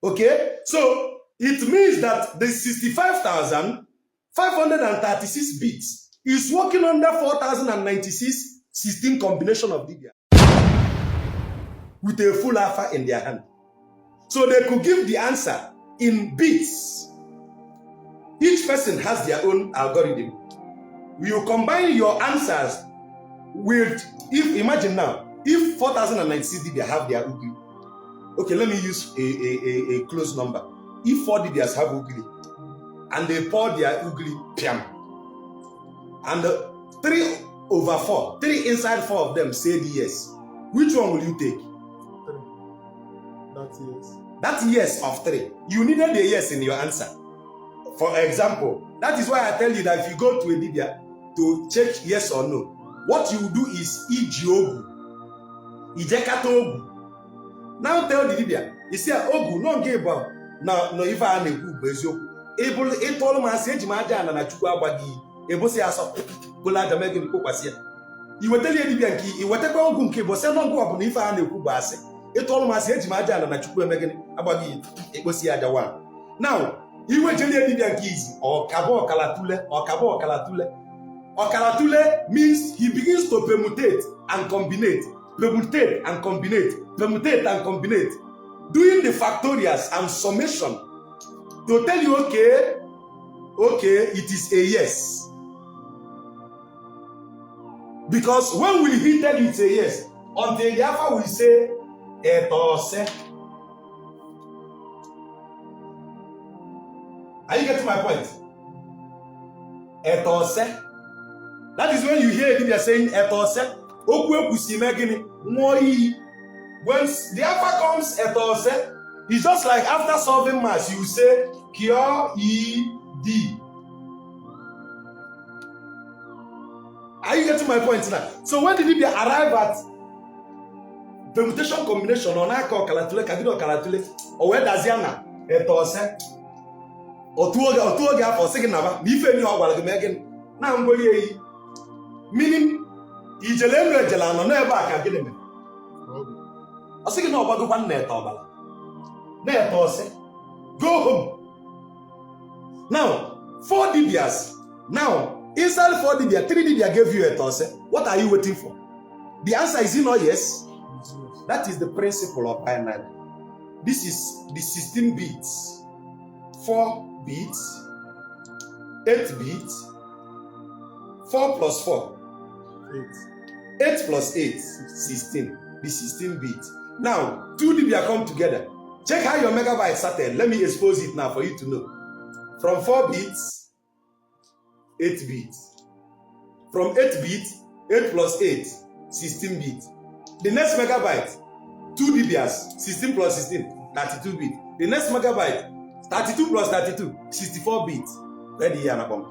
Okay? So it means that the 65,536 bits is working under 4,096 16 combination of dibia with a full alpha in their hand. So they could give the answer in bits. Each person has their own algorithm. You combine your answers with, imagine now, if 4,096 dibia have their Ugili. Okay, let me use a close number. If 4 dibias have Ugili, and they pour their Ugili, piam, and 3 over 4, 3 inside 4 of them said yes, which one will you take? 3. That's yes. That yes of 3. You needed a yes in your answer. For example, that is why I tell you that if you go to a dibia to check yes or no, what you do is iji ogu, ijekata ogu. Now tell the dibia, you see ogu no give up. No if I na-ekwu bụ eziokwu. Able ịtọọlụ m asị eji m aja ana na Chukwu agbaghi. Ebosi asọ bụla aja mege m kokwasị ya. Iweteli dibia nke iwetekwa ogu nke bosi no ngwa bụ na ife a na-ekwu bụ asị. Ịtọọlụ m asị eji m aja ana na Chukwu emege agbaghi ekposi aja wa. Now, iwe jeli dibia nke izi ọkaba ọkalatule, ọkaba ọkalatule. Ọkalatule means he begins to permutate and combinate. Permutate and combinate, permutate and combinate, doing the factorials and summation to tell you, okay, it is a yes. Because when will he tell you it's a yes? Until the alpha will say, etose. Are you getting my point? Etose. That is when you hear them saying etose. When the alpha comes etose, it's just like after solving maths, you say Q-E-D. Are you getting my point now? So when did it arrive at permutation combination on Aka Kalatule, Kadido Kalatule, or where does Yana etose? Or two of for second number, if any of the Megan, now I'm going meaning. Ijelenu ejela no na ebe aka gịnị mere ọ sị gị na ọgbagokwa nna-ete ọbala na-ete ọsị go home. Now 4 dibias, now inside 4 dibia 3 dibia gave you a tose. What are you waiting for? The answer is not yes. That is the principle of binary. This is the 16 bits, 4 bits, 8 bits, 4 plus 4 8 plus 8, 16. The 16 bits. Now, 2 dibia come together. Check how your megabyte started. Let me expose it now for you to know. From 4 bits, 8 bits. From 8 bits, 8 plus 8, 16 bits. The next megabyte, 2 dibias, 16 plus 16, 32 bits. The next megabyte, 32 plus 32, 64 bits. Where the year na come?